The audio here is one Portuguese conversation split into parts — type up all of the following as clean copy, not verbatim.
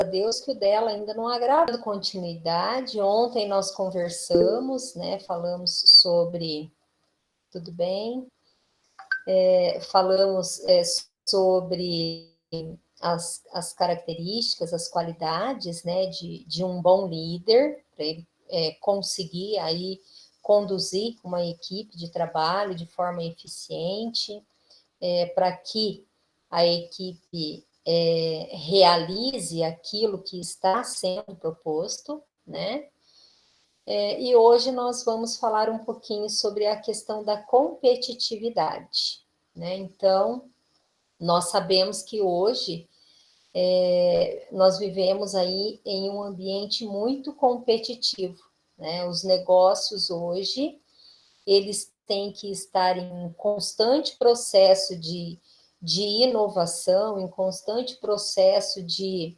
a Deus que o dela ainda não agrada continuidade. Ontem nós conversamos, né? Falamos sobre... Tudo bem? Falamos sobre as características, as qualidades, né, de um bom líder, para ele conseguir aí conduzir uma equipe de trabalho de forma eficiente, para que a equipe realize aquilo que está sendo proposto, né? E hoje nós vamos falar um pouquinho sobre a questão da competitividade, né? Então, nós sabemos que hoje nós vivemos aí em um ambiente muito competitivo, né? Os negócios hoje, eles têm que estar em constante processo de inovação, em constante processo de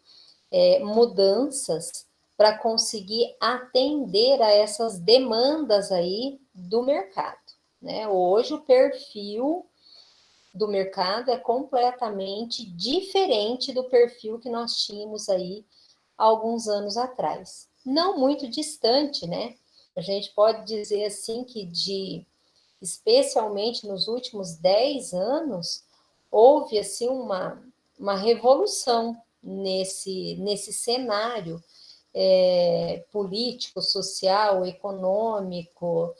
mudanças para conseguir atender a essas demandas aí do mercado, né? Hoje o perfil do mercado é completamente diferente do perfil que nós tínhamos aí há alguns anos atrás. Não muito distante, né? A gente pode dizer assim que especialmente nos últimos 10 anos, houve assim uma revolução nesse cenário político, social, econômico,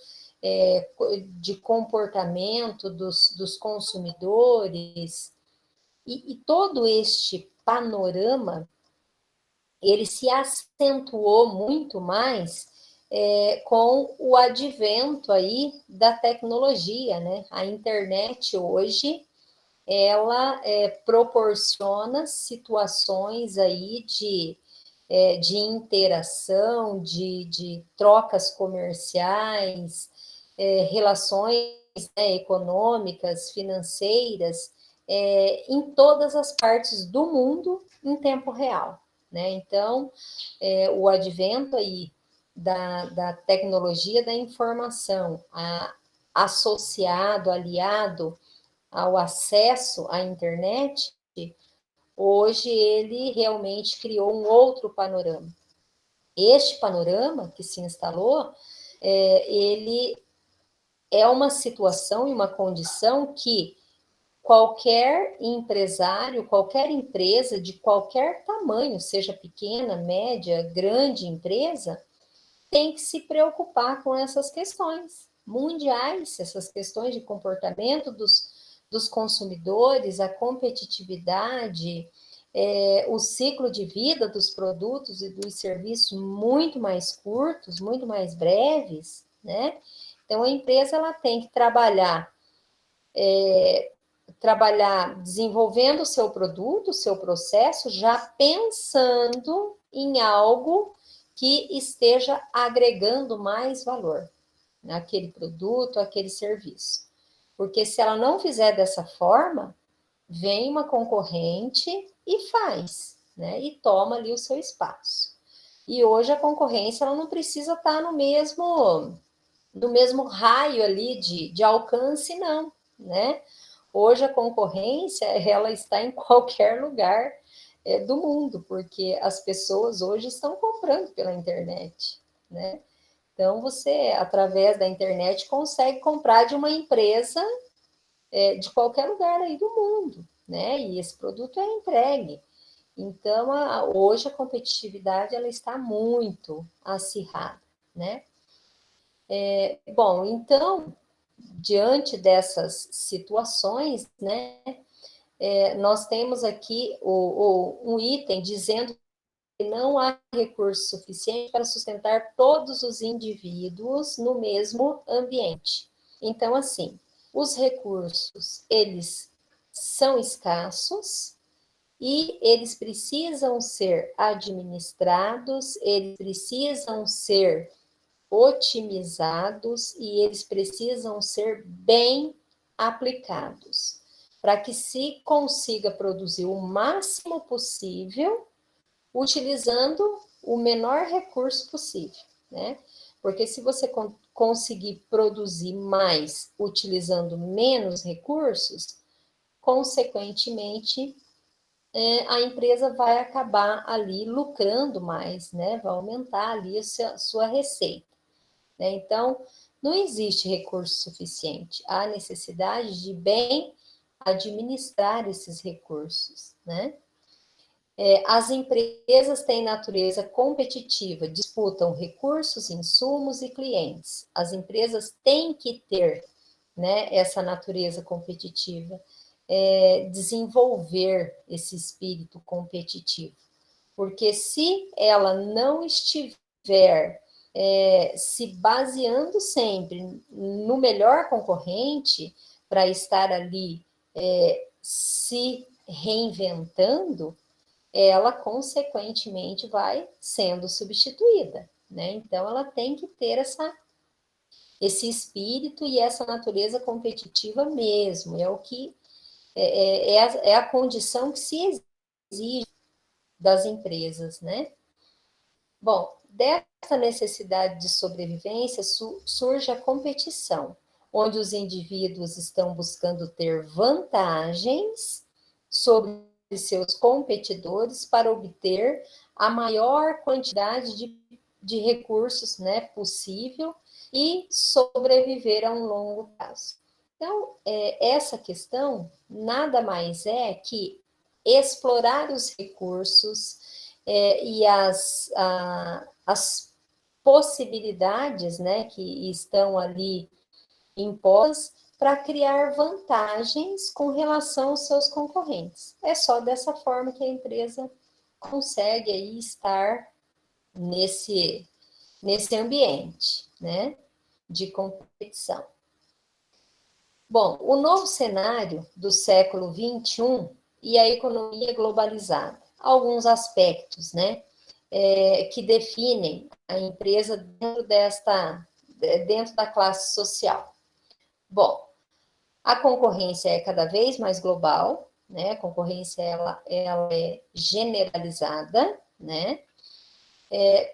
de comportamento dos consumidores, e todo este panorama, ele se acentuou muito mais com o advento aí da tecnologia, né? A internet hoje, ela proporciona situações aí de interação, de trocas comerciais, relações, né, econômicas, financeiras, em todas as partes do mundo em tempo real, né? Então, o advento aí da tecnologia da informação, associado, aliado ao acesso à internet, hoje ele realmente criou um outro panorama. Este panorama que se instalou, ele é uma situação e uma condição que qualquer empresário, qualquer empresa de qualquer tamanho, seja pequena, média, grande empresa, tem que se preocupar com essas questões mundiais, essas questões de comportamento dos consumidores, a competitividade, o ciclo de vida dos produtos e dos serviços muito mais curtos, muito mais breves, né? Então, a empresa ela tem que trabalhar desenvolvendo o seu produto, o seu processo, já pensando em algo que esteja agregando mais valor naquele produto, aquele serviço. Porque se ela não fizer dessa forma, vem uma concorrente e faz, né? E toma ali o seu espaço. E hoje a concorrência ela não precisa estar no mesmo raio ali de alcance, não, né? Hoje a concorrência, ela está em qualquer lugar do mundo, porque as pessoas hoje estão comprando pela internet, né? Então, você, através da internet, consegue comprar de uma empresa de qualquer lugar aí do mundo, né? E esse produto é entregue. Então, hoje a competitividade, ela está muito acirrada, né? Bom, então, diante dessas situações, né, nós temos aqui um item dizendo que não há recurso suficiente para sustentar todos os indivíduos no mesmo ambiente. Então, assim, os recursos, eles são escassos e eles precisam ser administrados, eles precisam ser otimizados e eles precisam ser bem aplicados, para que se consiga produzir o máximo possível, utilizando o menor recurso possível, né? Porque se você conseguir produzir mais utilizando menos recursos, consequentemente, a empresa vai acabar ali lucrando mais, né? Vai aumentar ali a sua receita, né? Então, não existe recurso suficiente. Há necessidade de bem administrar esses recursos, né? As empresas têm natureza competitiva, disputam recursos, insumos e clientes. As empresas têm que ter, né, essa natureza competitiva, desenvolver esse espírito competitivo. Porque se ela não estiver se baseando sempre no melhor concorrente para estar ali se reinventando, ela consequentemente vai sendo substituída, né? Então ela tem que ter esse espírito e essa natureza competitiva mesmo, é o que é a condição que se exige das empresas, né? Bom, dessa necessidade de sobrevivência surge a competição, onde os indivíduos estão buscando ter vantagens sobre seus competidores para obter a maior quantidade de recursos, né, possível e sobreviver a um longo prazo. Então, essa questão nada mais é que explorar os recursos e as possibilidades, né, que estão ali impostas para criar vantagens com relação aos seus concorrentes. É só dessa forma que a empresa consegue aí estar nesse ambiente, né, de competição. Bom, o novo cenário do século XXI e a economia globalizada. Alguns aspectos, né, que definem a empresa dentro da classe social. Bom, a concorrência é cada vez mais global, né? A concorrência ela é generalizada, né?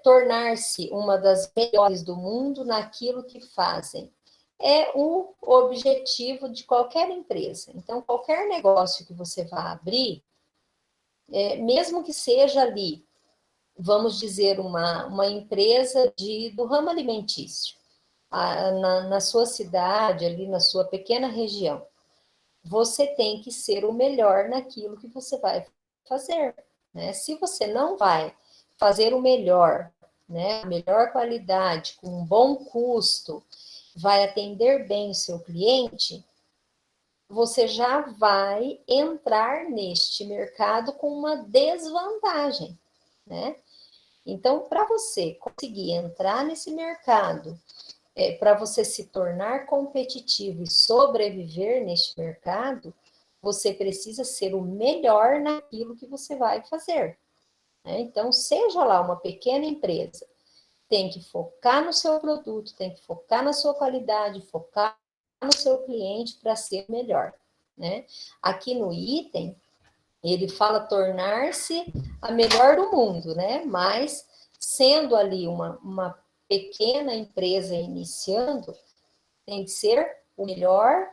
Tornar-se uma das melhores do mundo naquilo que fazem é o objetivo de qualquer empresa. Então, qualquer negócio que você vá abrir, mesmo que seja ali, vamos dizer, uma empresa do ramo alimentício, na sua cidade, ali na sua pequena região, você tem que ser o melhor naquilo que você vai fazer, né? Se você não vai fazer o melhor, né, a melhor qualidade, com um bom custo, vai atender bem o seu cliente, você já vai entrar neste mercado com uma desvantagem, né? Então, para você conseguir entrar nesse mercado, para você se tornar competitivo e sobreviver neste mercado, você precisa ser o melhor naquilo que você vai fazer, né? Então, seja lá uma pequena empresa, tem que focar no seu produto, tem que focar na sua qualidade, focar no seu cliente para ser melhor, né? Aqui no item, ele fala tornar-se a melhor do mundo, né? Mas, sendo ali uma pequena empresa iniciando, tem que ser o melhor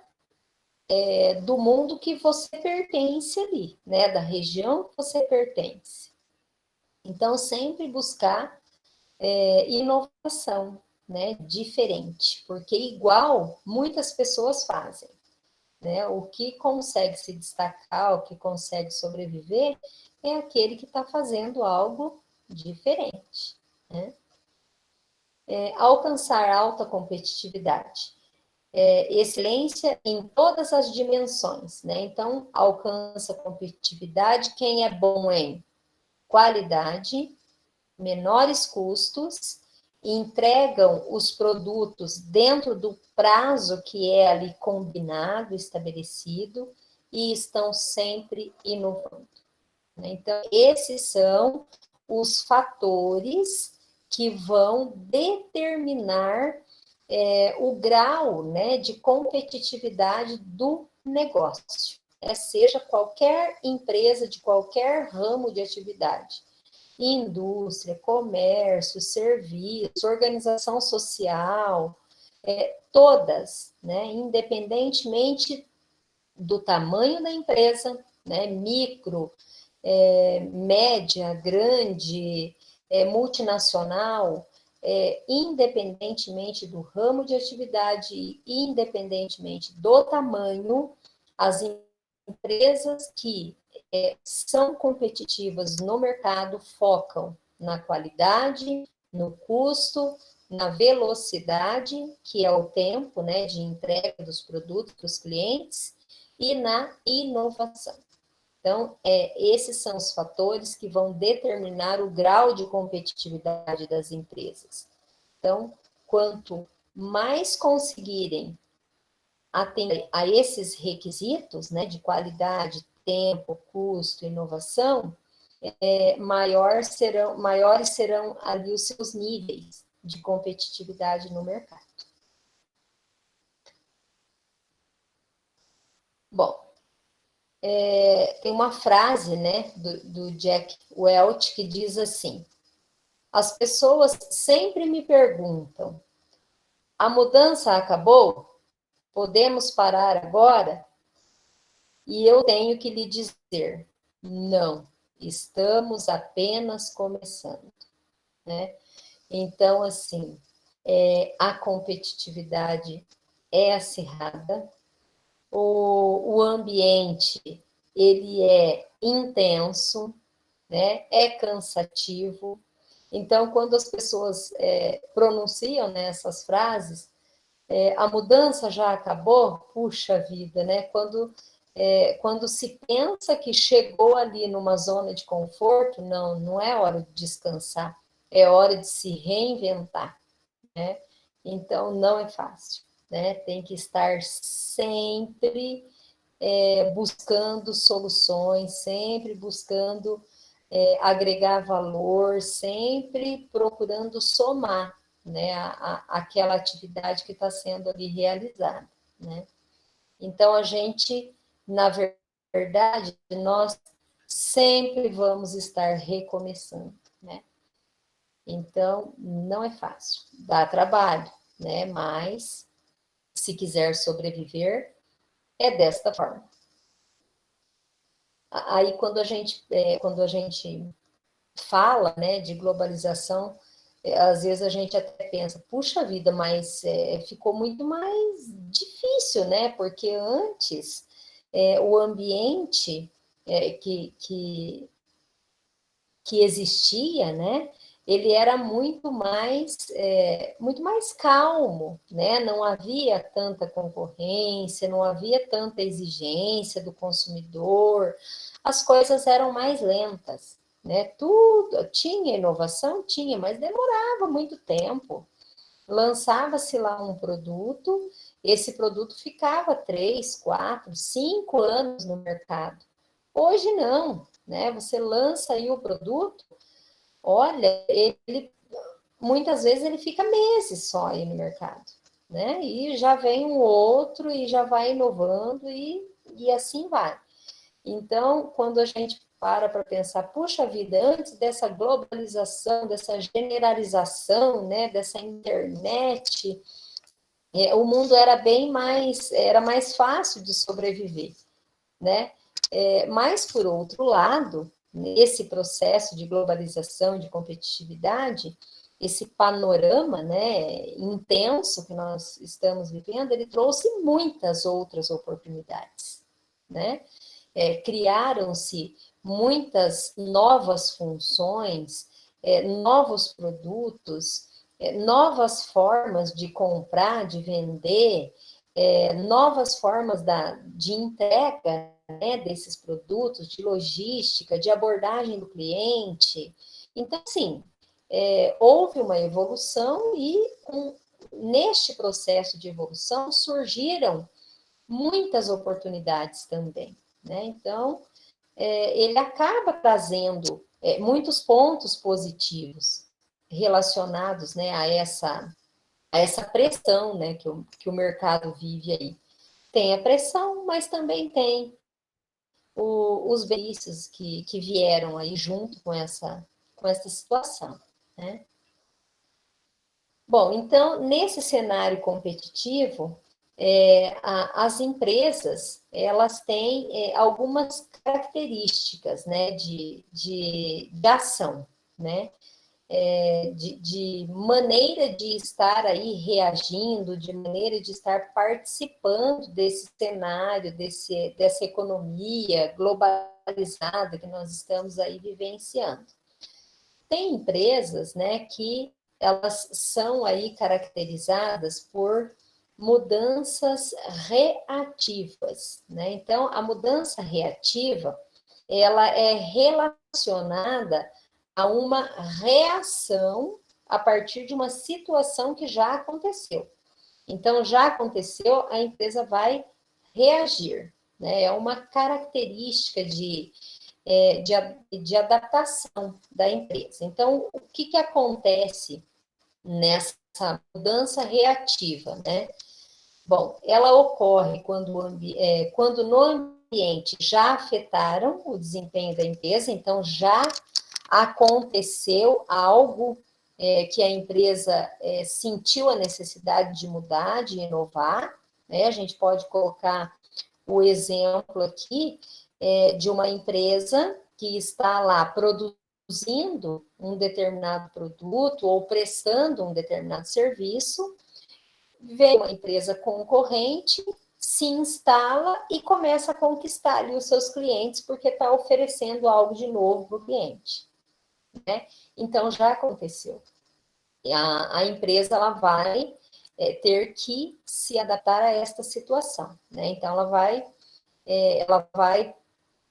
do mundo que você pertence ali, né? Da região que você pertence. Então, sempre buscar inovação, né? Diferente, porque igual muitas pessoas fazem, né? O que consegue se destacar, o que consegue sobreviver, é aquele que está fazendo algo diferente, né? Alcançar alta competitividade. Excelência em todas as dimensões, né? Então, alcança competitividade quem é bom em qualidade, menores custos, entregam os produtos dentro do prazo que é ali combinado, estabelecido, e estão sempre inovando, né? Então, esses são os fatores que vão determinar o grau, né, de competitividade do negócio, seja qualquer empresa de qualquer ramo de atividade, indústria, comércio, serviço, organização social, todas, né, independentemente do tamanho da empresa, né, micro, média, grande, multinacional, independentemente do ramo de atividade, independentemente do tamanho, as empresas que são competitivas no mercado focam na qualidade, no custo, na velocidade, que é o tempo, né, de entrega dos produtos para os clientes, e na inovação. Então, esses são os fatores que vão determinar o grau de competitividade das empresas. Então, quanto mais conseguirem atender a esses requisitos, né, de qualidade, tempo, custo, inovação, maiores serão ali os seus níveis de competitividade no mercado. Bom, tem uma frase, né, do Jack Welch que diz assim: as pessoas sempre me perguntam, a mudança acabou? Podemos parar agora? E eu tenho que lhe dizer, não, estamos apenas começando, né? Então, assim, a competitividade é acirrada, o ambiente, ele é intenso, né? É cansativo. Então, quando as pessoas pronunciam, né, essas frases, a mudança já acabou? Puxa vida, né? Quando se pensa que chegou ali numa zona de conforto, não é hora de descansar, é hora de se reinventar, né? Então, não é fácil, né? Tem que estar sempre buscando soluções, sempre buscando agregar valor, sempre procurando somar, né, aquela atividade que está sendo ali realizada, né? Então, a gente, na verdade, nós sempre vamos estar recomeçando, né? Então, não é fácil, dá trabalho, né? Mas, se quiser sobreviver, é desta forma. Aí, quando a gente fala, né, de globalização, às vezes a gente até pensa, puxa vida, mas ficou muito mais difícil, né? Porque antes o ambiente que existia, né? Ele era muito mais calmo, né? Não havia tanta concorrência, não havia tanta exigência do consumidor, as coisas eram mais lentas, né? Tudo tinha inovação, tinha, mas demorava muito tempo. Lançava-se lá um produto, esse produto ficava 3, 4, 5 anos no mercado. Hoje não, né? Você lança aí o produto, olha, ele muitas vezes ele fica meses só aí no mercado, né? E já vem um outro e já vai inovando e assim vai. Então, quando a gente para pensar, puxa vida, antes dessa globalização, dessa generalização, né, dessa internet, o mundo era mais fácil de sobreviver, né? Mas, por outro lado, nesse processo de globalização, de competitividade, esse panorama, né, intenso que nós estamos vivendo, ele trouxe muitas outras oportunidades, né? Criaram-se muitas novas funções, novos produtos, novas formas de comprar, de vender, novas formas de entrega, né, desses produtos, de logística, de abordagem do cliente. Então, assim, houve uma evolução e neste processo de evolução surgiram muitas oportunidades também, né? Então, ele acaba trazendo muitos pontos positivos relacionados, né, a essa pressão, né, que o mercado vive aí. Tem a pressão, mas também tem os benefícios que vieram aí junto com essa situação, né? Bom, então, nesse cenário competitivo, As empresas, elas têm algumas características, né, de ação, né, de maneira de estar aí reagindo, de maneira de estar participando desse cenário, dessa economia globalizada que nós estamos aí vivenciando. Tem empresas, né, que elas são aí caracterizadas por mudanças reativas, né? Então, a mudança reativa, ela é relacionada a uma reação a partir de uma situação que já aconteceu. Então, já aconteceu, a empresa vai reagir, né? É uma característica de adaptação da empresa. Então, o que acontece nessa mudança reativa, né? Bom, ela ocorre quando no ambiente já afetaram o desempenho da empresa, então já aconteceu algo que a empresa sentiu a necessidade de mudar, de inovar, né? A gente pode colocar o exemplo aqui de uma empresa que está lá produzindo um determinado produto ou prestando um determinado serviço, vem uma empresa concorrente, se instala e começa a conquistar ali os seus clientes, porque está oferecendo algo de novo para o cliente, né? Então, já aconteceu. A empresa, ela vai ter que se adaptar a esta situação, né? Então, ela vai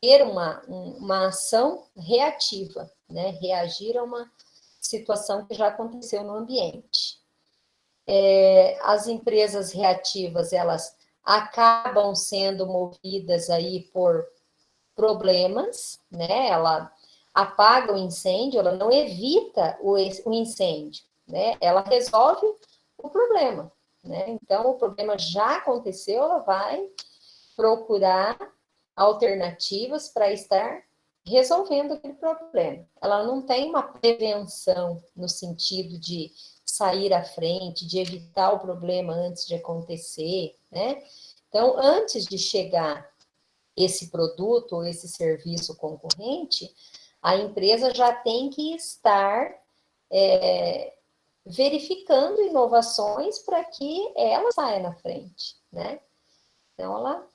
ter uma ação reativa, né? Reagir a uma situação que já aconteceu no ambiente. As empresas reativas, elas acabam sendo movidas aí por problemas, né? Ela apaga o incêndio, ela não evita o incêndio, né? Ela resolve o problema, né? Então, o problema já aconteceu, ela vai procurar alternativas para estar resolvendo aquele problema. Ela não tem uma prevenção no sentido de sair à frente, de evitar o problema antes de acontecer, né? Então, antes de chegar esse produto ou esse serviço concorrente, a empresa já tem que estar verificando inovações para que ela saia na frente, né? Então, ela,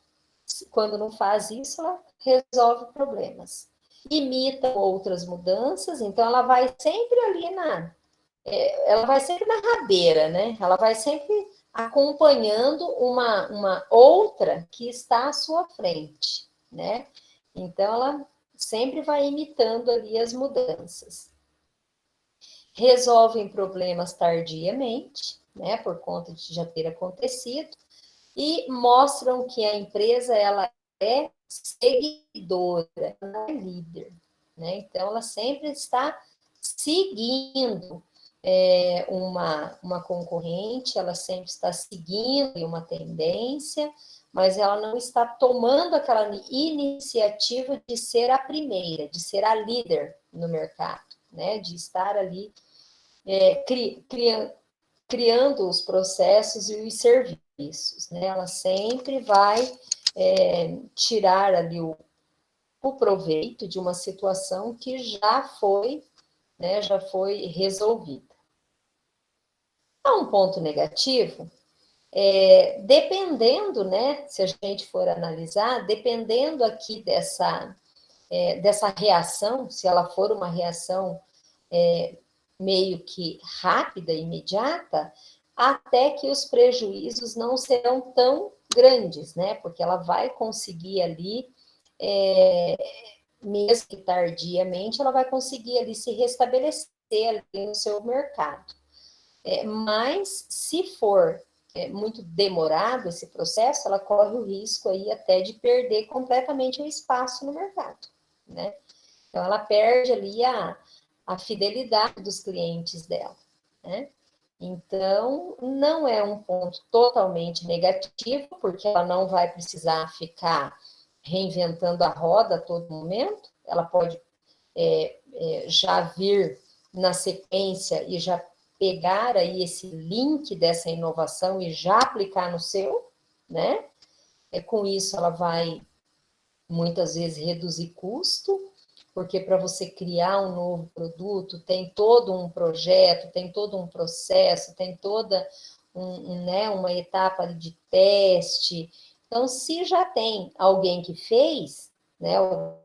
quando não faz isso, ela resolve problemas. Imita outras mudanças, então ela vai sempre ali ela vai sempre na rabeira, né? Ela vai sempre acompanhando uma outra que está à sua frente, né? Então, ela sempre vai imitando ali as mudanças. Resolvem problemas tardiamente, né? Por conta de já ter acontecido, e mostram que a empresa, ela é seguidora, não é líder, né? Então, ela sempre está seguindo uma concorrente, ela sempre está seguindo uma tendência, mas ela não está tomando aquela iniciativa de ser a primeira, de ser a líder no mercado, né? De estar ali criando os processos e os serviços, né? Ela sempre vai tirar ali o proveito de uma situação que já foi resolvida. Há um ponto negativo, dependendo, né, se a gente for analisar, dependendo aqui dessa reação, se ela for uma reação meio que rápida, imediata, até que os prejuízos não serão tão grandes, né, porque ela vai conseguir ali, mesmo que tardiamente, ela vai conseguir ali se restabelecer ali no seu mercado. Mas, se for muito demorado esse processo, ela corre o risco aí até de perder completamente o espaço no mercado, né? Então, ela perde ali a fidelidade dos clientes dela, né? Então, não é um ponto totalmente negativo, porque ela não vai precisar ficar reinventando a roda a todo momento, ela pode já vir na sequência e já pegar aí esse link dessa inovação e já aplicar no seu, né? Com isso, ela vai, muitas vezes, reduzir custo, porque para você criar um novo produto, tem todo um projeto, tem todo um processo, tem toda né, uma etapa de teste. Então, se já tem alguém que fez, né,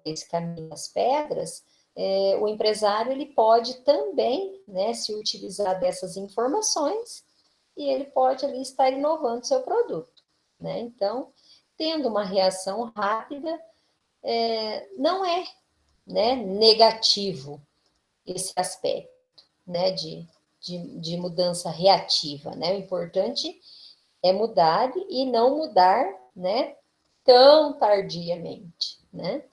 esse caminho das pedras, o empresário ele pode também, né, se utilizar dessas informações e ele pode ali estar inovando seu produto, né? Então, tendo uma reação rápida, não é, né, negativo esse aspecto, né, de mudança reativa, né? O importante é mudar e não mudar, né, tão tardiamente, né?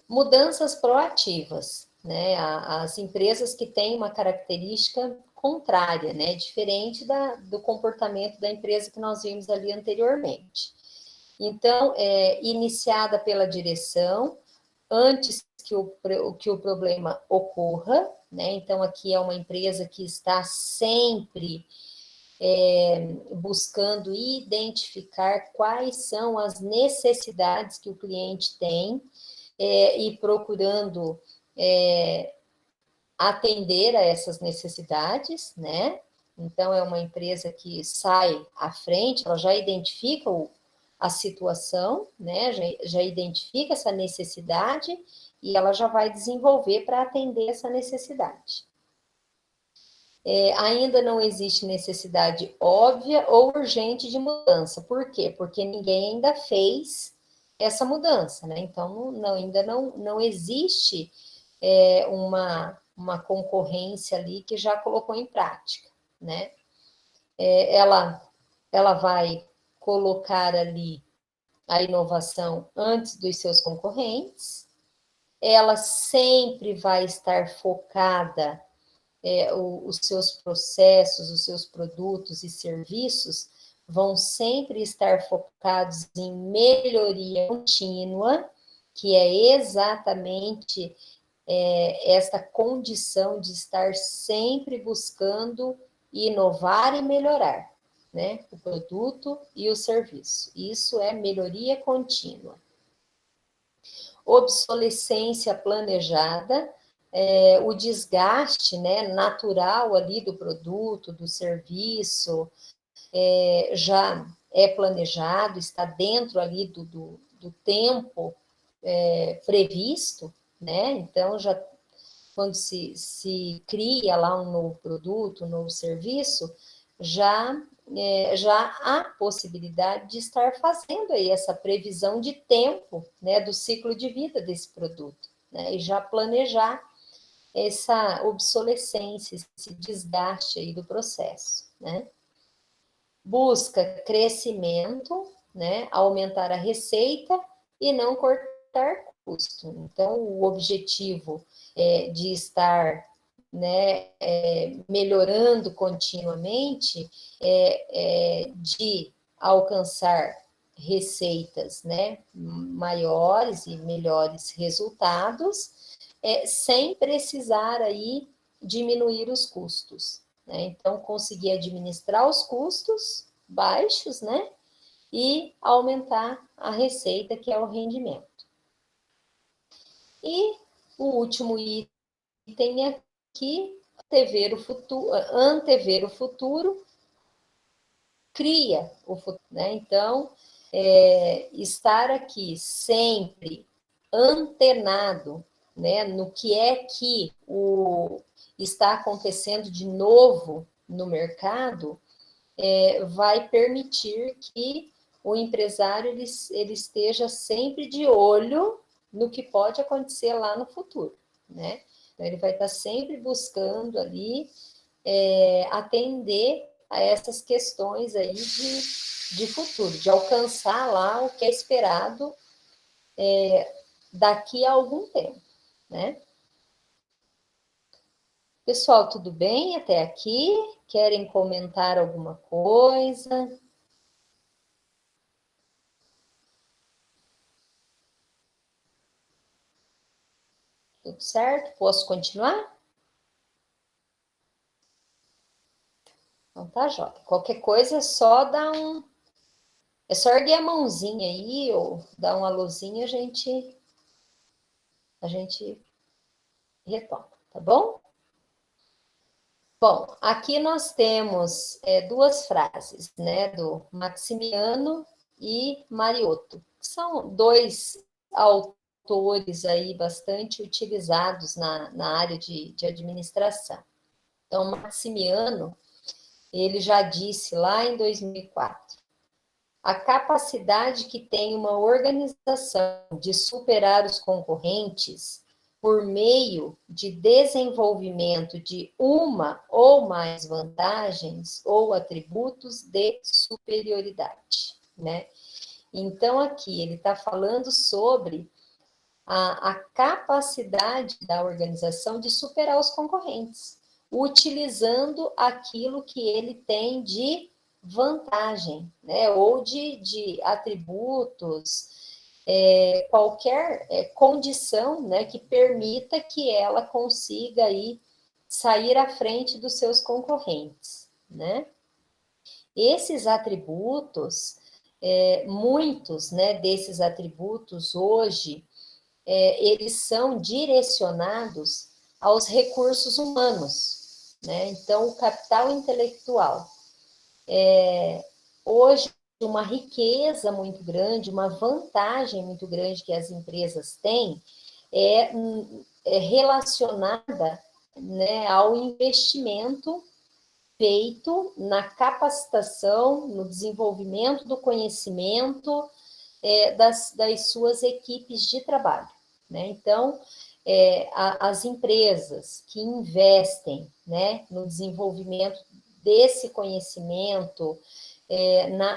Mudanças proativas, né? As empresas que têm uma característica contrária, né? Diferente do comportamento da empresa que nós vimos ali anteriormente. Então, iniciada pela direção, antes que o problema ocorra, né? Então, aqui é uma empresa que está sempre buscando identificar quais são as necessidades que o cliente tem e procurando atender a essas necessidades, né? Então, é uma empresa que sai à frente, ela já identifica a situação, né? Já identifica essa necessidade e ela já vai desenvolver para atender essa necessidade. Ainda não existe necessidade óbvia ou urgente de mudança. Por quê? Porque ninguém ainda fez essa mudança, né? Então, ainda não existe uma concorrência ali que já colocou em prática, né? Ela vai colocar ali a inovação antes dos seus concorrentes, ela sempre vai estar focada, os seus processos, os seus produtos e serviços vão sempre estar focados em melhoria contínua, que é exatamente esta condição de estar sempre buscando inovar e melhorar, né? O produto e o serviço. Isso é melhoria contínua. Obsolescência planejada, o desgaste, né, natural ali do produto, do serviço, já é planejado, está dentro ali do tempo previsto, né? Então, já quando se cria lá um novo produto, um novo serviço, já há possibilidade de estar fazendo aí essa previsão de tempo, né, do ciclo de vida desse produto, né, e já planejar essa obsolescência, esse desgaste aí do processo, né. Busca crescimento, né, aumentar a receita e não cortar custo. Então, o objetivo de estar, né, melhorando continuamente de alcançar receitas, né, maiores e melhores resultados, sem precisar aí diminuir os custos, né? Então, conseguir administrar os custos baixos, né, e aumentar a receita, que é o rendimento. E o último item aqui, antever o futuro cria o futuro, né? Então, estar aqui sempre antenado, né, no que é que está acontecendo de novo no mercado, vai permitir que o empresário ele esteja sempre de olho no que pode acontecer lá no futuro, né? Então, ele vai estar sempre buscando ali atender a essas questões aí de futuro, de alcançar lá o que é esperado daqui a algum tempo, né? Pessoal, tudo bem até aqui? Querem comentar alguma coisa? Tudo certo? Posso continuar? Então tá, jóia. Qualquer coisa é só dar um... É só erguer a mãozinha aí, ou dar uma luzinha, a gente retoma, tá bom? Bom, aqui nós temos duas frases, né, do Maximiano e Mariotto, que são dois autores aí bastante utilizados na área de administração. Então, Maximiano, ele já disse lá em 2004, a capacidade que tem uma organização de superar os concorrentes por meio de desenvolvimento de uma ou mais vantagens ou atributos de superioridade, né? Então, aqui ele está falando sobre a capacidade da organização de superar os concorrentes, utilizando aquilo que ele tem de vantagem, né? Ou de atributos, qualquer condição, né, que permita que ela consiga aí sair à frente dos seus concorrentes, né? Esses atributos, muitos, né, desses atributos hoje, eles são direcionados aos recursos humanos, né? Então, o capital intelectual hoje uma riqueza muito grande, uma vantagem muito grande que as empresas têm é relacionada, né, ao investimento feito na capacitação, no desenvolvimento do conhecimento das suas equipes de trabalho, né? Então, as empresas que investem, né, no desenvolvimento desse conhecimento, na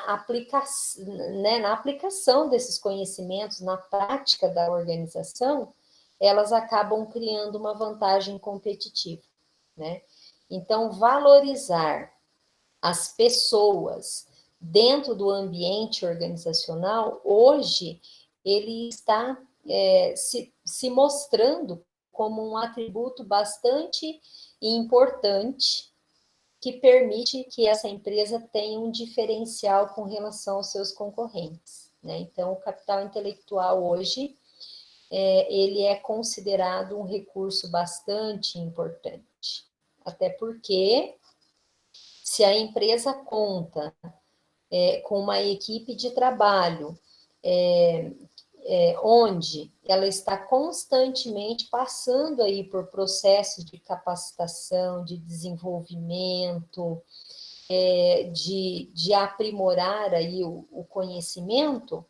aplicação desses conhecimentos, na prática da organização, elas acabam criando uma vantagem competitiva, né? Então, valorizar as pessoas dentro do ambiente organizacional, hoje, ele está se mostrando como um atributo bastante importante que permite que essa empresa tenha um diferencial com relação aos seus concorrentes, né? Então, o capital intelectual hoje, ele é considerado um recurso bastante importante, até porque se a empresa conta com uma equipe de trabalho onde ela está constantemente passando aí por processos de capacitação, de desenvolvimento, de aprimorar aí o conhecimento,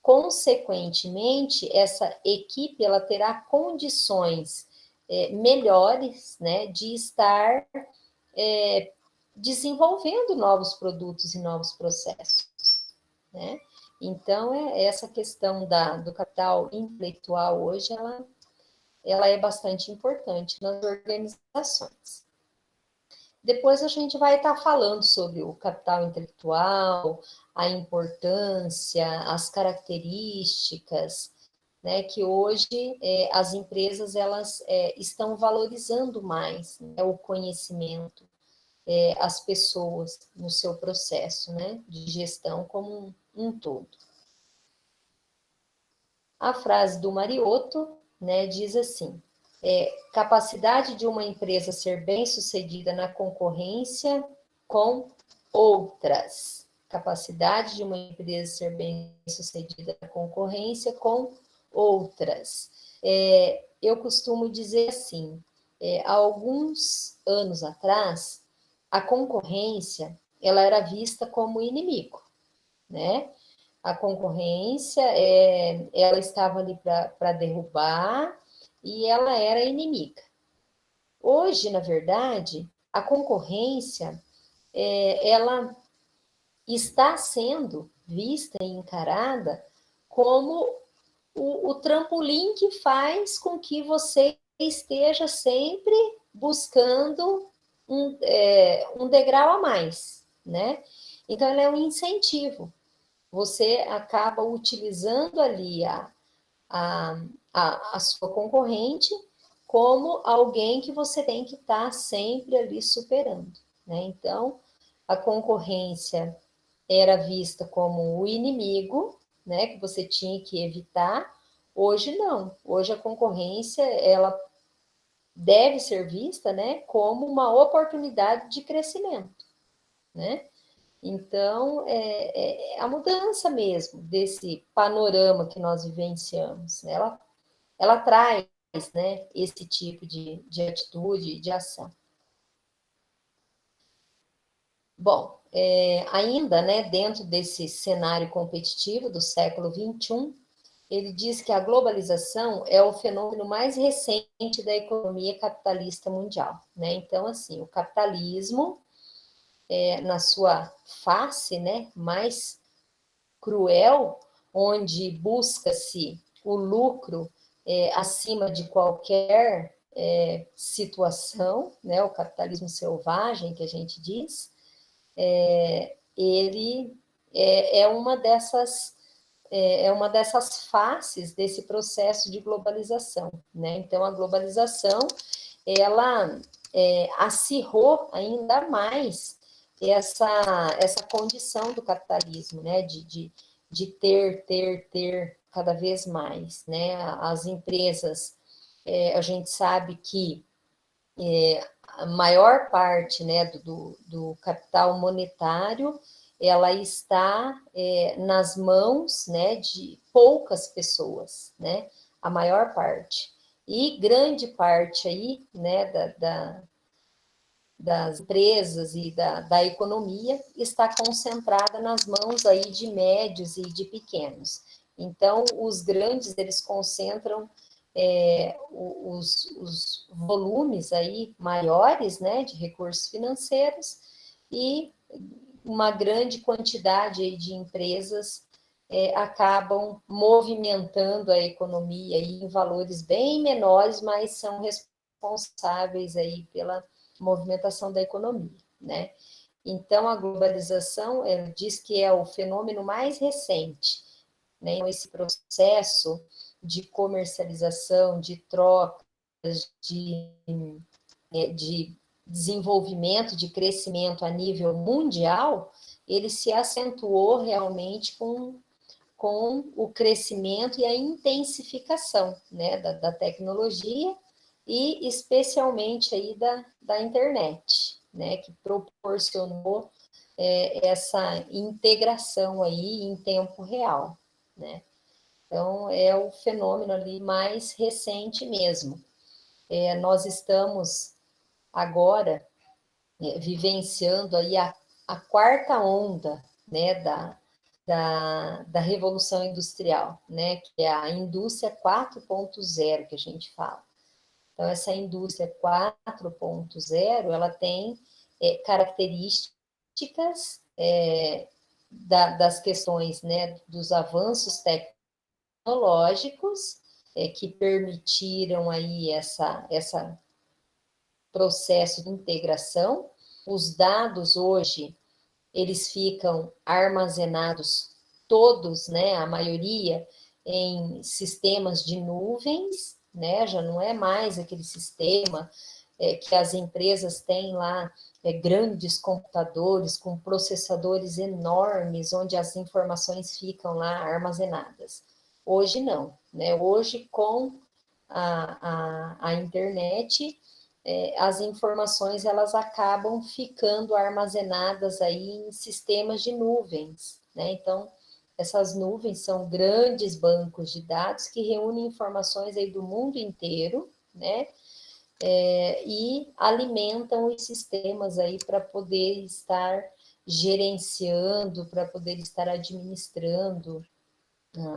consequentemente, essa equipe ela terá condições melhores, né, de estar desenvolvendo novos produtos e novos processos, né? Então, essa questão do capital intelectual hoje, ela é bastante importante nas organizações. Depois a gente vai estar falando sobre o capital intelectual, a importância, as características, né, que hoje as empresas elas estão valorizando mais, né, o conhecimento, as pessoas no seu processo, né, de gestão como um todo. A frase do Mariotto, né, diz assim: capacidade de uma empresa ser bem-sucedida na concorrência com outras. Capacidade de uma empresa ser bem-sucedida na concorrência com outras. Eu costumo dizer assim, há alguns anos atrás, a concorrência ela era vista como inimigo, né? A concorrência, ela estava ali para derrubar e ela era inimiga. Hoje, na verdade, a concorrência, ela está sendo vista e encarada como o trampolim que faz com que você esteja sempre buscando um degrau a mais, né? Então, ela é um incentivo. Você acaba utilizando ali a sua concorrente como alguém que você tem que estar sempre ali superando, né? Então, a concorrência era vista como o inimigo, né, que você tinha que evitar. Hoje não. Hoje a concorrência, ela deve ser vista, né, como uma oportunidade de crescimento, né? Então, é a mudança mesmo desse panorama que nós vivenciamos, né? Ela traz, né, esse tipo de atitude, de ação. Bom, ainda, né, dentro desse cenário competitivo do século XXI, ele diz que a globalização é o fenômeno mais recente da economia capitalista mundial, né? Então, assim, o capitalismo, na sua face, né, mais cruel, onde busca-se o lucro acima de qualquer situação, né, o capitalismo selvagem que a gente diz, ele é uma dessas faces desse processo de globalização, né? Então, a globalização, ela acirrou ainda mais essa condição do capitalismo, né? De ter cada vez mais, né? As empresas, a gente sabe que a maior parte, né, do capital monetário, ela está nas mãos, né, de poucas pessoas, né, a maior parte. E grande parte aí, né, das empresas e da economia está concentrada nas mãos aí de médios e de pequenos. Então, os grandes, eles concentram os volumes aí maiores, né, de recursos financeiros, e uma grande quantidade aí de empresas acabam movimentando a economia aí em valores bem menores, mas são responsáveis aí pela movimentação da economia, né? Então, a globalização, ela diz que é o fenômeno mais recente, né? Então, esse processo de comercialização, de trocas, de desenvolvimento, de crescimento a nível mundial, ele se acentuou realmente com o crescimento e a intensificação, né, da tecnologia e especialmente aí da internet, né, que proporcionou essa integração aí em tempo real, né. Então, é o fenômeno ali mais recente mesmo. Nós estamos agora vivenciando aí a quarta onda, né, da Revolução Industrial, né, que é a indústria 4.0 que a gente fala. Então, essa indústria 4.0, ela tem características das questões, né, dos avanços tecnológicos que permitiram aí essa processo de integração. Os dados hoje, eles ficam armazenados todos, né, a maioria, em sistemas de nuvens, né, já não é mais aquele sistema que as empresas têm lá, grandes computadores com processadores enormes, onde as informações ficam lá armazenadas. Hoje não, né, hoje com a internet, as informações elas acabam ficando armazenadas aí em sistemas de nuvens, né? Então, essas nuvens são grandes bancos de dados que reúnem informações aí do mundo inteiro, né? E alimentam os sistemas aí para poder estar gerenciando, para poder estar administrando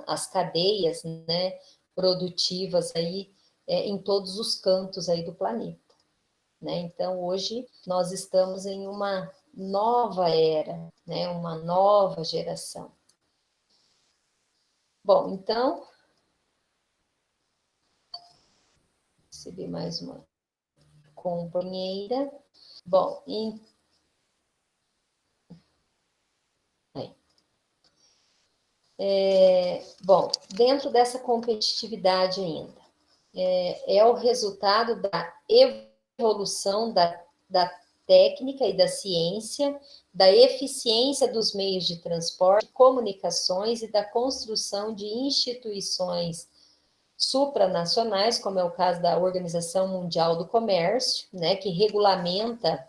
as cadeias, né, produtivas aí em todos os cantos aí do planeta. Né? Então, hoje, nós estamos em uma nova era, né? Uma nova geração. Bom, então, recebi mais uma companheira. Bom, bom, dentro dessa competitividade ainda, é o resultado da evolução da técnica e da ciência, da eficiência dos meios de transporte, comunicações e da construção de instituições supranacionais, como é o caso da Organização Mundial do Comércio, né, que regulamenta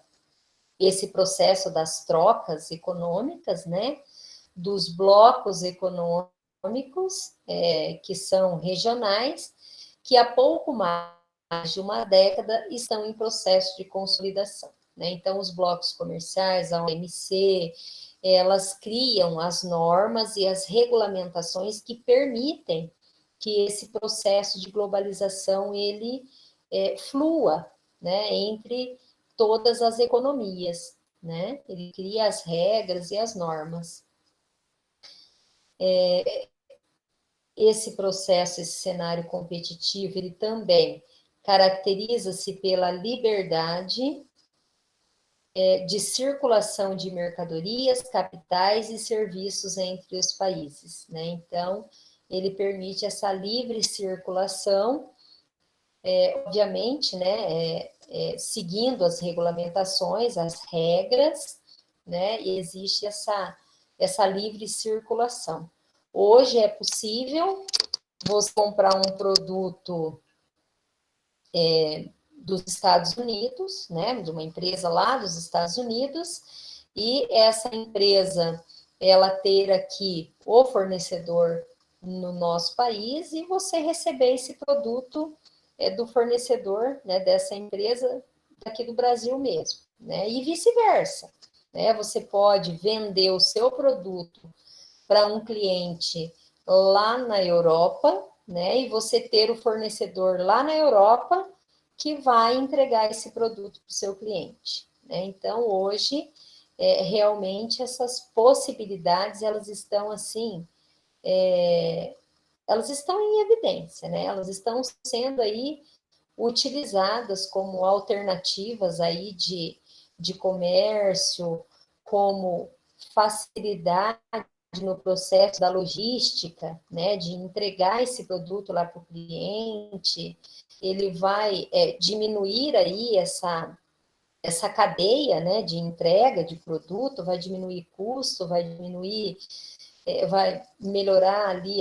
esse processo das trocas econômicas, né, dos blocos econômicos, que são regionais, que há pouco mais de uma década estão em processo de consolidação, né? Então, os blocos comerciais, a OMC, elas criam as normas e as regulamentações que permitem que esse processo de globalização ele flua, né, entre todas as economias, né? Ele cria as regras e as normas. Esse processo, esse cenário competitivo, ele também caracteriza-se pela liberdade de circulação de mercadorias, capitais e serviços entre os países, né? Então, ele permite essa livre circulação, obviamente, né, seguindo as regulamentações, as regras, né, e existe essa livre circulação. Hoje é possível você comprar um produto dos Estados Unidos, né, de uma empresa lá dos Estados Unidos, e essa empresa, ela ter aqui o fornecedor no nosso país e você receber esse produto do fornecedor, né, dessa empresa daqui do Brasil mesmo, né, e vice-versa, né, você pode vender o seu produto para um cliente lá na Europa, né, e você ter o fornecedor lá na Europa que vai entregar esse produto para o seu cliente, né? Então, hoje, realmente, essas possibilidades, elas estão, assim, elas estão em evidência, né? Elas estão sendo aí utilizadas como alternativas aí de comércio, como facilidade no processo da logística, né, de entregar esse produto lá para o cliente, ele vai diminuir aí essa cadeia, né, de entrega de produto, vai diminuir custo, vai diminuir, vai melhorar ali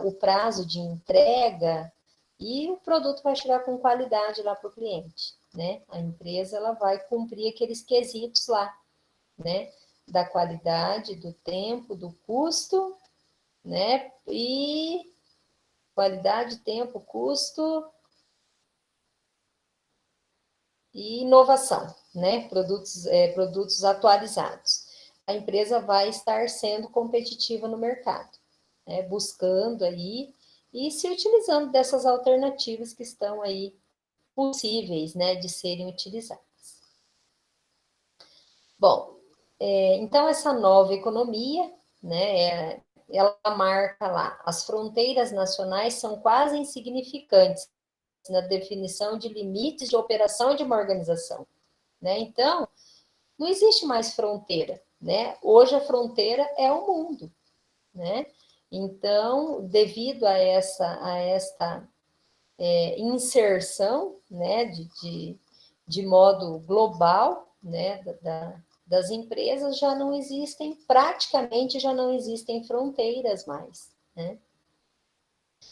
o prazo de entrega e o produto vai chegar com qualidade lá para o cliente, né? A empresa ela vai cumprir aqueles quesitos lá, né? Da qualidade, do tempo, do custo, né? E qualidade, tempo, custo e inovação, né? Produtos atualizados. A empresa vai estar sendo competitiva no mercado, né? Buscando aí e se utilizando dessas alternativas que estão aí possíveis, né, de serem utilizadas. Bom, então essa nova economia, né, ela marca lá, as fronteiras nacionais são quase insignificantes na definição de limites de operação de uma organização, né? Então, não existe mais fronteira, né? Hoje a fronteira é o mundo, né? Então, devido a esta inserção, né, de modo global, né, das empresas, já não existem, praticamente já não existem fronteiras mais, né?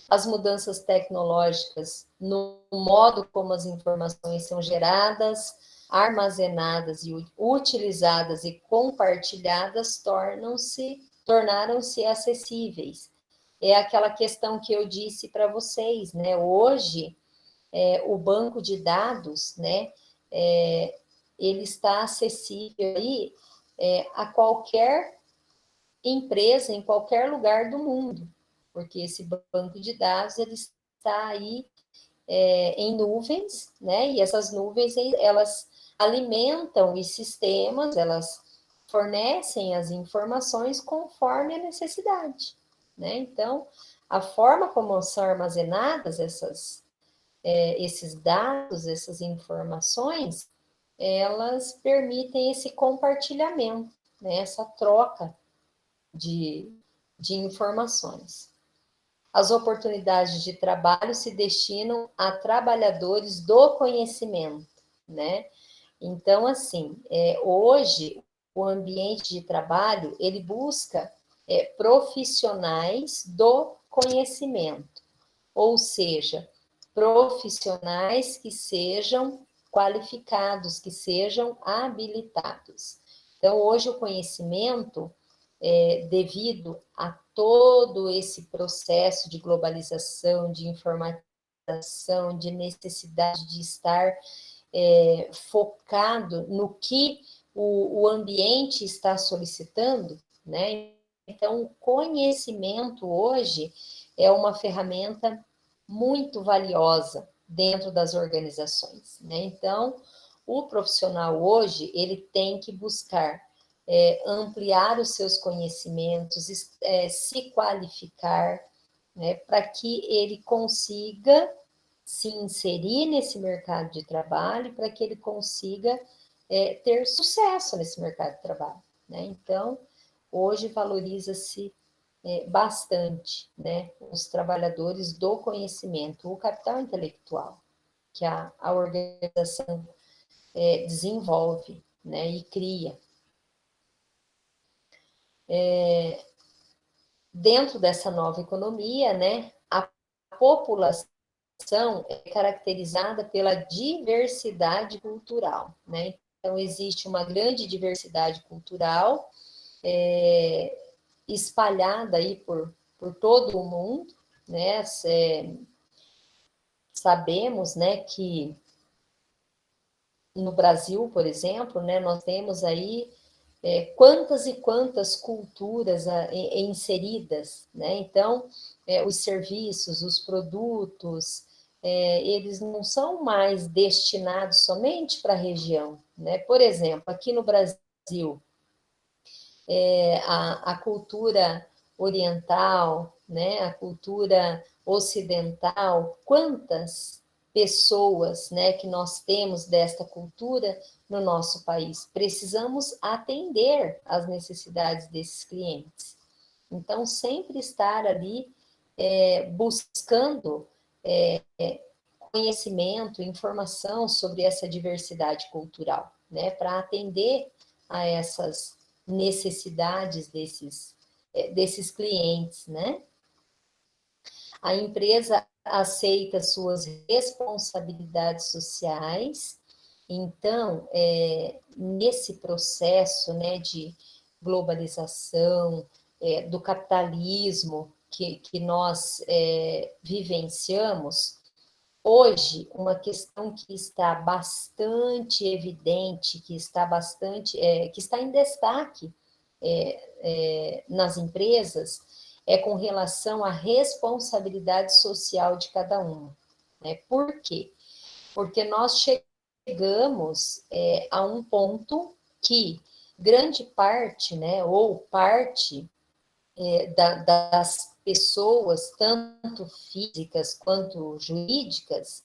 As mudanças tecnológicas no modo como as informações são geradas, armazenadas e utilizadas e compartilhadas tornaram-se acessíveis. É aquela questão que eu disse para vocês, né? Hoje, o banco de dados, né? Ele está acessível aí a qualquer empresa em qualquer lugar do mundo, porque esse banco de dados ele está aí em nuvens, né? E essas nuvens elas alimentam os sistemas, elas fornecem as informações conforme a necessidade, né? Então, a forma como são armazenadas esses dados, essas informações, elas permitem esse compartilhamento, né? Essa troca de informações. As oportunidades de trabalho se destinam a trabalhadores do conhecimento, né? Então, assim, hoje, o ambiente de trabalho, ele busca profissionais do conhecimento, ou seja, profissionais que sejam qualificados, que sejam habilitados. Então, hoje, o conhecimento, devido a todo esse processo de globalização, de informatização, de necessidade de estar focado no que o ambiente está solicitando, né? Então, o conhecimento hoje é uma ferramenta muito valiosa dentro das organizações, né? Então, o profissional hoje, ele tem que buscar ampliar os seus conhecimentos, se qualificar, né, para que ele consiga se inserir nesse mercado de trabalho, para que ele consiga ter sucesso nesse mercado de trabalho, né? Então, hoje valoriza-se bastante, né, os trabalhadores do conhecimento, o capital intelectual que a organização desenvolve, né, e cria. Dentro dessa nova economia, né, a população é caracterizada pela diversidade cultural, né? Então, existe uma grande diversidade cultural espalhada aí por todo o mundo, né? Sabemos, né, que no Brasil, por exemplo, né, nós temos aí quantas e quantas culturas inseridas, né? Então, os serviços, os produtos, eles não são mais destinados somente para a região, né? Por exemplo, aqui no Brasil, a cultura oriental, né? A cultura ocidental, quantas pessoas, né, que nós temos desta cultura no nosso país. Precisamos atender às necessidades desses clientes. Então, sempre estar ali buscando conhecimento, informação sobre essa diversidade cultural, né, para atender a essas necessidades desses clientes, né? A empresa aceita suas responsabilidades sociais, então, nesse processo, né, de globalização, do capitalismo que nós vivenciamos, hoje, uma questão que está bastante evidente, que está em destaque nas empresas, é com relação à responsabilidade social de cada um, né? Por quê? Porque nós chegamos a um ponto que grande parte, né, ou parte das pessoas, tanto físicas quanto jurídicas,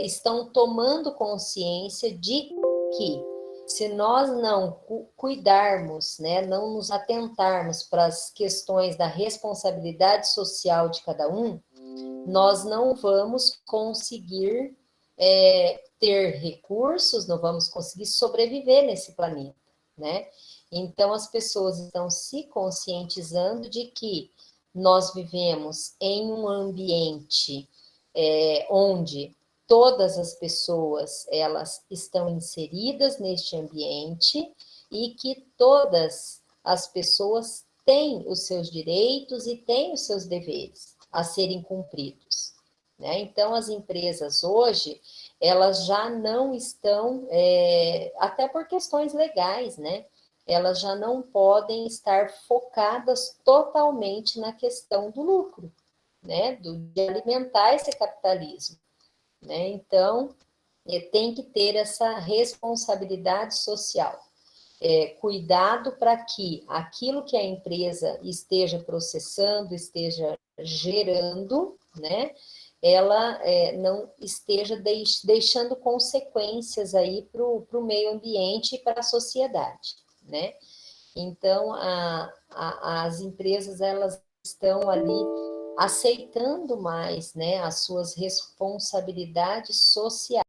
estão tomando consciência de que, se nós não cuidarmos, né, não nos atentarmos para as questões da responsabilidade social de cada um, nós não vamos conseguir ter recursos, não vamos conseguir sobreviver nesse planeta, né? Então, as pessoas estão se conscientizando de que nós vivemos em um ambiente onde todas as pessoas, elas estão inseridas neste ambiente e que todas as pessoas têm os seus direitos e têm os seus deveres a serem cumpridos, né? Então, as empresas hoje, elas já não estão, até por questões legais, né? Elas já não podem estar focadas totalmente na questão do lucro, né? De alimentar esse capitalismo, né? Então, tem que ter essa responsabilidade social. Cuidado para que aquilo que a empresa esteja processando, esteja gerando, né, ela não esteja deixando consequências aí para o meio ambiente e para a sociedade, né? Então, as empresas, elas estão ali aceitando mais, né, as suas responsabilidades sociais.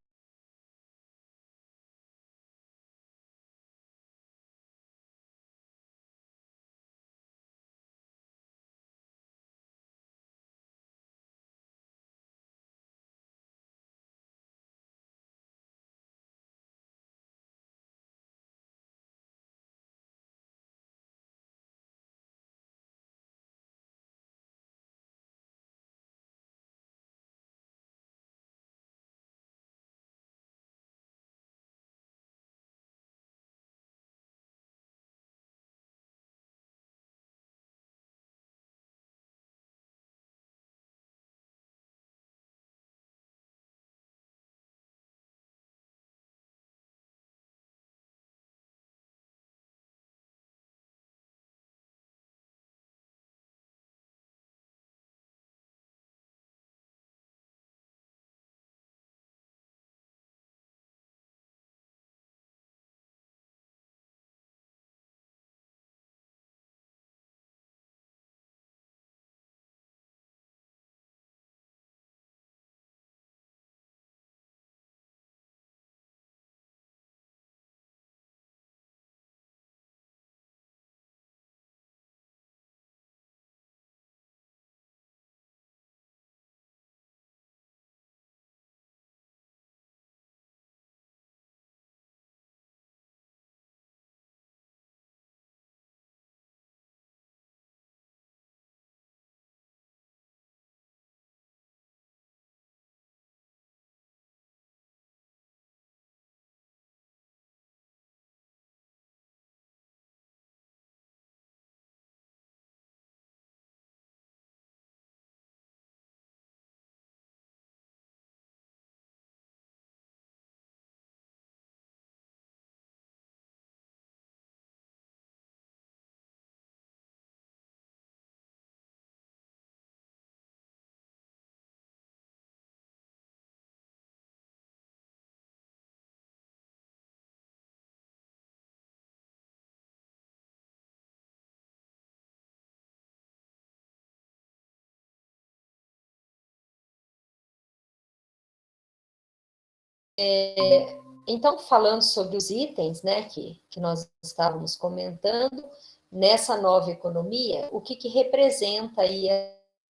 Então, falando sobre os itens, né, que nós estávamos comentando, nessa nova economia, o que representa aí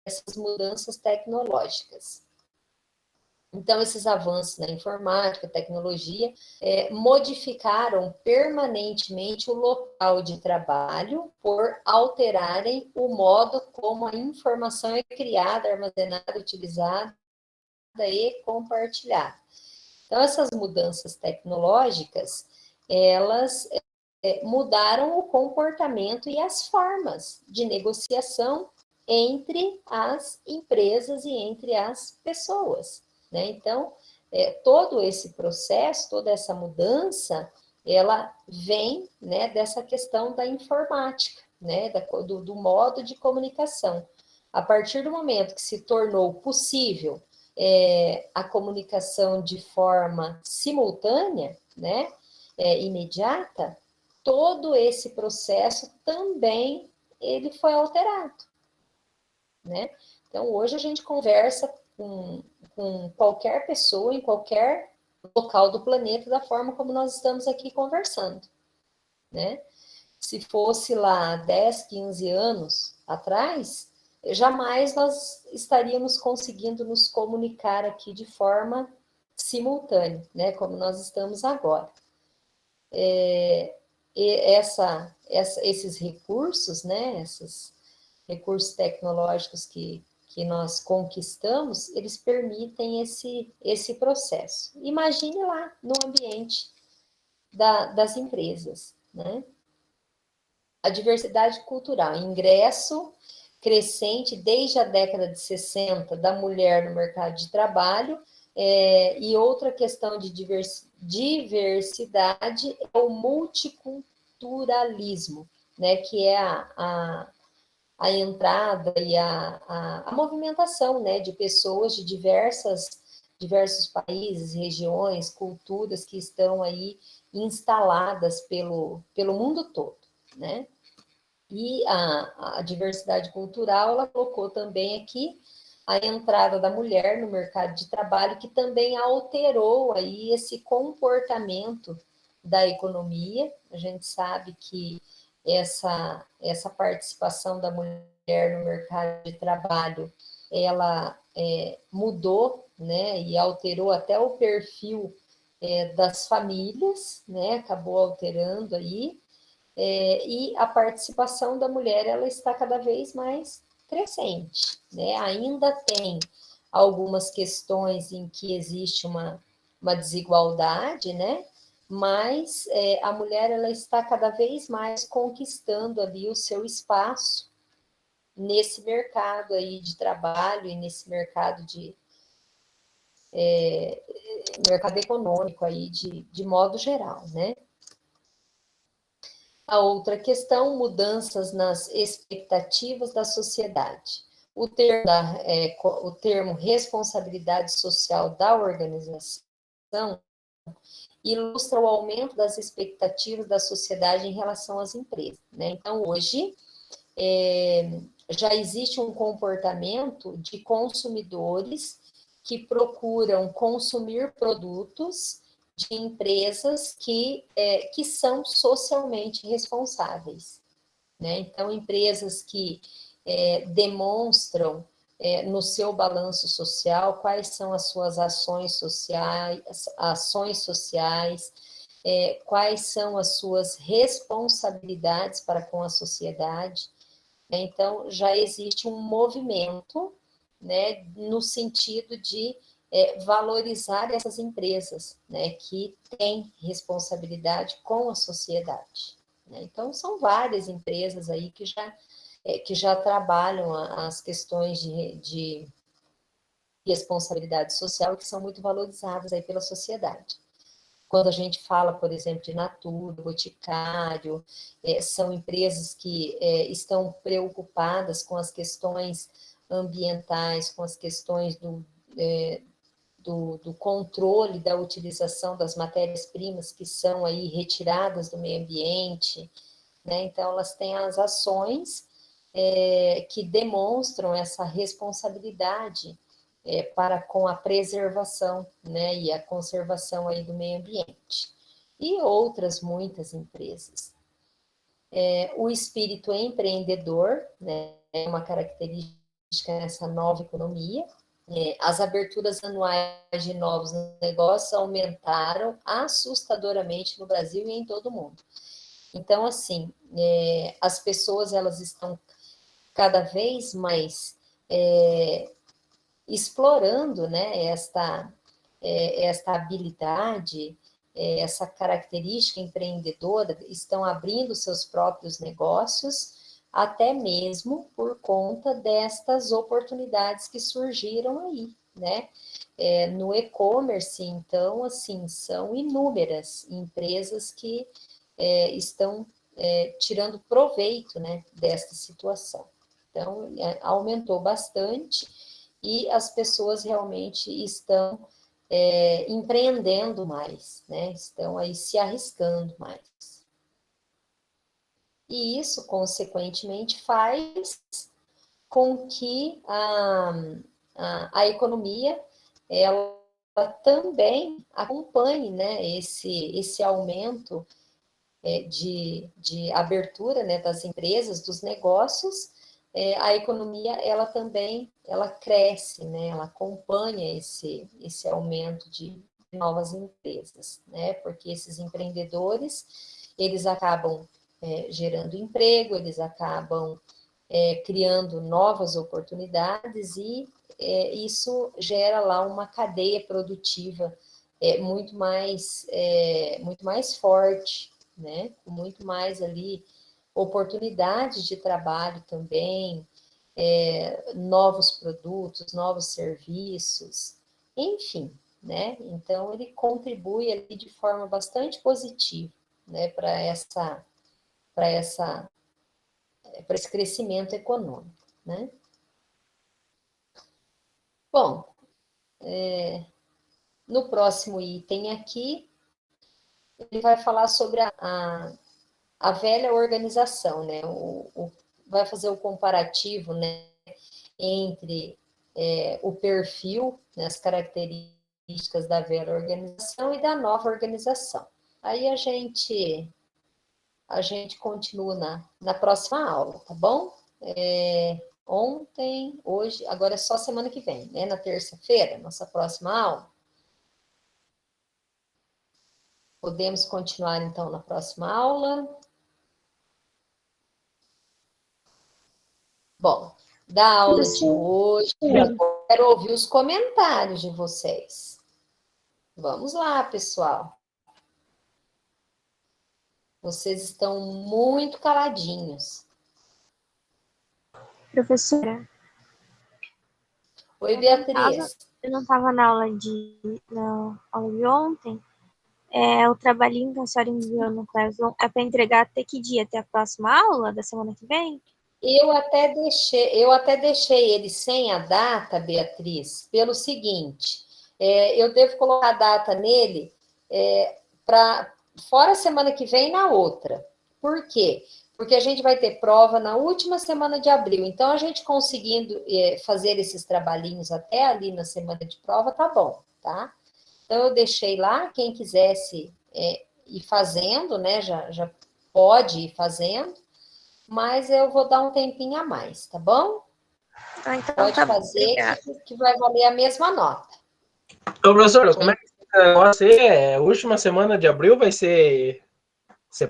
essas mudanças tecnológicas? Então, esses avanços na informática, tecnologia, modificaram permanentemente o local de trabalho por alterarem o modo como a informação é criada, armazenada, utilizada e compartilhada. Então, essas mudanças tecnológicas, elas mudaram o comportamento e as formas de negociação entre as empresas e entre as pessoas, né? Então, todo esse processo, toda essa mudança, ela vem, né, dessa questão da informática, né, do modo de comunicação. A partir do momento que se tornou possível a comunicação de forma simultânea, né, imediata, todo esse processo também ele foi alterado, né? Então, hoje a gente conversa com qualquer pessoa, em qualquer local do planeta, da forma como nós estamos aqui conversando, né? Se fosse lá 10, 15 anos atrás, jamais nós estaríamos conseguindo nos comunicar aqui de forma simultânea, né? Como nós estamos agora. Esses recursos, né? Esses recursos tecnológicos que nós conquistamos, eles permitem esse processo. Imagine lá no ambiente das empresas, né? A diversidade cultural, ingresso crescente desde a década de 60 da mulher no mercado de trabalho, e outra questão de diversidade é o multiculturalismo, né, que é a entrada e a movimentação, né, de pessoas de diversos países, regiões, culturas que estão aí instaladas pelo mundo todo, né? E a diversidade cultural, ela colocou também aqui a entrada da mulher no mercado de trabalho, que também alterou aí esse comportamento da economia. A gente sabe que essa participação da mulher no mercado de trabalho, ela mudou, né, e alterou até o perfil das famílias, né, acabou alterando aí, e a participação da mulher, ela está cada vez mais crescente, né? Ainda tem algumas questões em que existe uma desigualdade, né? Mas a mulher, ela está cada vez mais conquistando ali o seu espaço nesse mercado aí de trabalho e nesse mercado mercado econômico aí de modo geral, né? A outra questão, mudanças nas expectativas da sociedade. O termo responsabilidade social da organização ilustra o aumento das expectativas da sociedade em relação às empresas, né? Então, hoje, já existe um comportamento de consumidores que procuram consumir produtos de empresas que são socialmente responsáveis, né? Então, empresas que demonstram no seu balanço social quais são as suas ações sociais, quais são as suas responsabilidades para com a sociedade. Então, já existe um movimento, né, no sentido de valorizar essas empresas, né, que têm responsabilidade com a sociedade, né? Então, são várias empresas aí que já trabalham as questões de responsabilidade social e que são muito valorizadas aí pela sociedade. Quando a gente fala, por exemplo, de Natura, Boticário, são empresas que estão preocupadas com as questões ambientais, com as questões do controle da utilização das matérias-primas que são aí retiradas do meio ambiente, né? Então, elas têm as ações que demonstram essa responsabilidade para com a preservação, né, e a conservação aí do meio ambiente. E outras muitas empresas. O espírito empreendedor, né, é uma característica nessa nova economia. As aberturas anuais de novos negócios aumentaram assustadoramente no Brasil e em todo o mundo. Então, assim, as pessoas elas estão cada vez mais explorando, né, esta habilidade, essa característica empreendedora, estão abrindo seus próprios negócios, até mesmo por conta destas oportunidades que surgiram aí, né? No e-commerce, então, assim, são inúmeras empresas que estão tirando proveito, né, desta situação. Então, aumentou bastante e as pessoas realmente estão empreendendo mais, né? Estão aí se arriscando mais. E isso, consequentemente, faz com que a economia ela também acompanhe, né, esse aumento de abertura, né, das empresas, dos negócios. A economia ela também ela cresce, né, ela acompanha esse aumento de novas empresas, né, porque esses empreendedores eles acabam gerando emprego, eles acabam criando novas oportunidades e isso gera lá uma cadeia produtiva muito mais forte, né, com muito mais ali oportunidades de trabalho também, novos produtos, novos serviços, enfim, né? Então ele contribui ali de forma bastante positiva, né, para esse crescimento econômico, né? Bom, no próximo item aqui, ele vai falar sobre a velha organização, né? Vai fazer o comparativo, né, entre o perfil, né, as características da velha organização e da nova organização. Aí a gente continua na próxima aula, tá bom? Ontem, hoje, agora é só semana que vem, né? Na terça-feira, nossa próxima aula. Podemos continuar, então, na próxima aula. Bom, da aula de hoje, eu quero ouvir os comentários de vocês. Vamos lá, pessoal. Vocês estão muito caladinhos. Professora. Oi, Beatriz. Eu não estava na aula de ontem. O trabalhinho que a senhora enviou no Classroom é para entregar até que dia? Até a próxima aula da semana que vem? Eu até deixei ele sem a data, Beatriz, pelo seguinte, eu devo colocar a data nele para fora a semana que vem e na outra. Por quê? Porque a gente vai ter prova na última semana de abril. Então, a gente conseguindo fazer esses trabalhinhos até ali na semana de prova, tá bom, tá? Então, eu deixei lá, quem quisesse ir fazendo, né, já pode ir fazendo, mas eu vou dar um tempinho a mais, tá bom? Então, pode fazer que vai valer a mesma nota. Ô, professora, como é que vai ser? Última semana de abril vai ser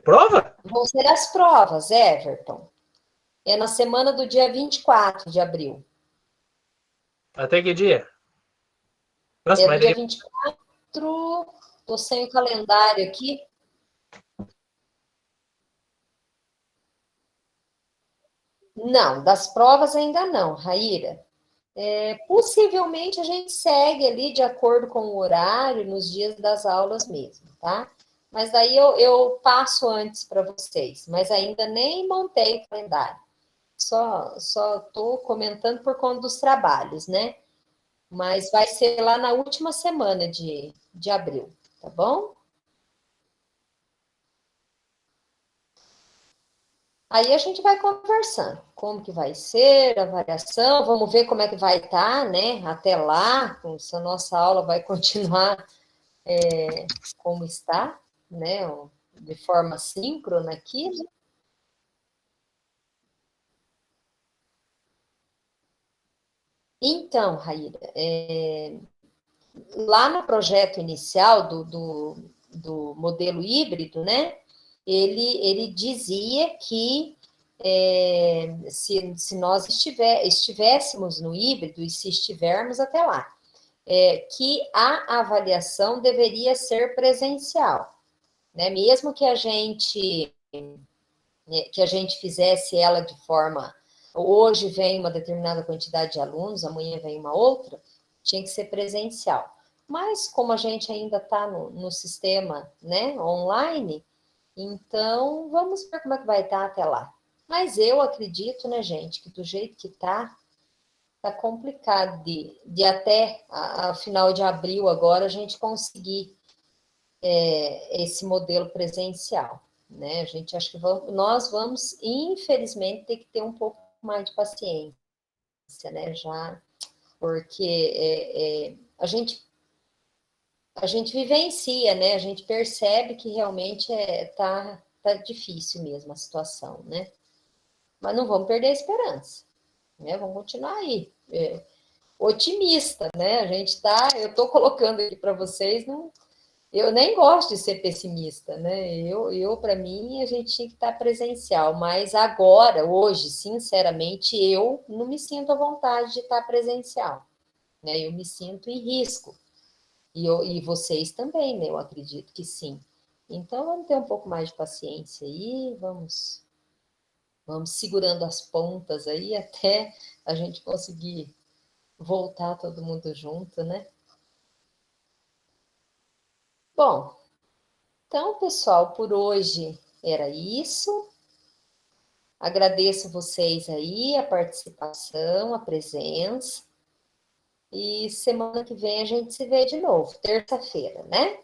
prova? Vão ser as provas, Everton. É na semana do dia 24 de abril. Até que dia? Nossa, do dia 24, estou sem o calendário aqui. Não, das provas ainda não, Raíra. Possivelmente a gente segue ali de acordo com o horário, nos dias das aulas mesmo, tá? Mas daí eu passo antes para vocês, mas ainda nem montei o calendário. Só estou comentando por conta dos trabalhos, né? Mas vai ser lá na última semana de abril, tá bom? Aí a gente vai conversando, como que vai ser a avaliação, vamos ver como é que vai estar, né? Até lá, se a nossa aula vai continuar como está, né? De forma síncrona aqui, né? Então, Raíra, lá no projeto inicial do modelo híbrido, né? Ele dizia que se nós estivéssemos no híbrido, e se estivermos até lá, que a avaliação deveria ser presencial, né? Mesmo que a gente fizesse ela de forma, hoje vem uma determinada quantidade de alunos, amanhã vem uma outra, tinha que ser presencial. Mas como a gente ainda está no sistema, né, online, então vamos ver como é que vai estar até lá. Mas eu acredito, né, gente, que do jeito que tá complicado de até a final de abril agora a gente conseguir esse modelo presencial, né? A gente acha que nós vamos, infelizmente, ter que ter um pouco mais de paciência, né? Já, porque a gente vivencia, né? A gente percebe que realmente tá difícil mesmo a situação, né? Mas não vamos perder a esperança, né? Vamos continuar aí. Otimista, né? Eu estou colocando aqui para vocês, eu nem gosto de ser pessimista, né? Para mim, a gente tinha que estar presencial, mas agora, hoje, sinceramente, eu não me sinto à vontade de estar presencial, né? Eu me sinto em risco. E vocês também, né? Eu acredito que sim. Então, vamos ter um pouco mais de paciência aí, vamos segurando as pontas aí até a gente conseguir voltar todo mundo junto, né? Bom, então, pessoal, por hoje era isso. Agradeço vocês aí, a participação, a presença. E semana que vem a gente se vê de novo, terça-feira, né?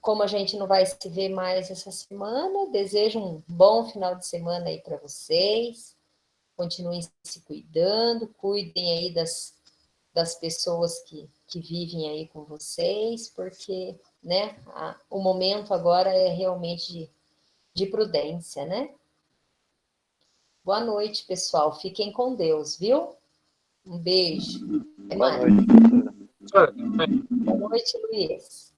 Como a gente não vai se ver mais essa semana, desejo um bom final de semana aí para vocês. Continuem se cuidando, cuidem aí das pessoas que vivem aí com vocês, porque, né, o momento agora é realmente de prudência, né? Boa noite, pessoal. Fiquem com Deus, viu? Um beijo. Até Boa mais. noite. Professora, Boa noite, Luiz.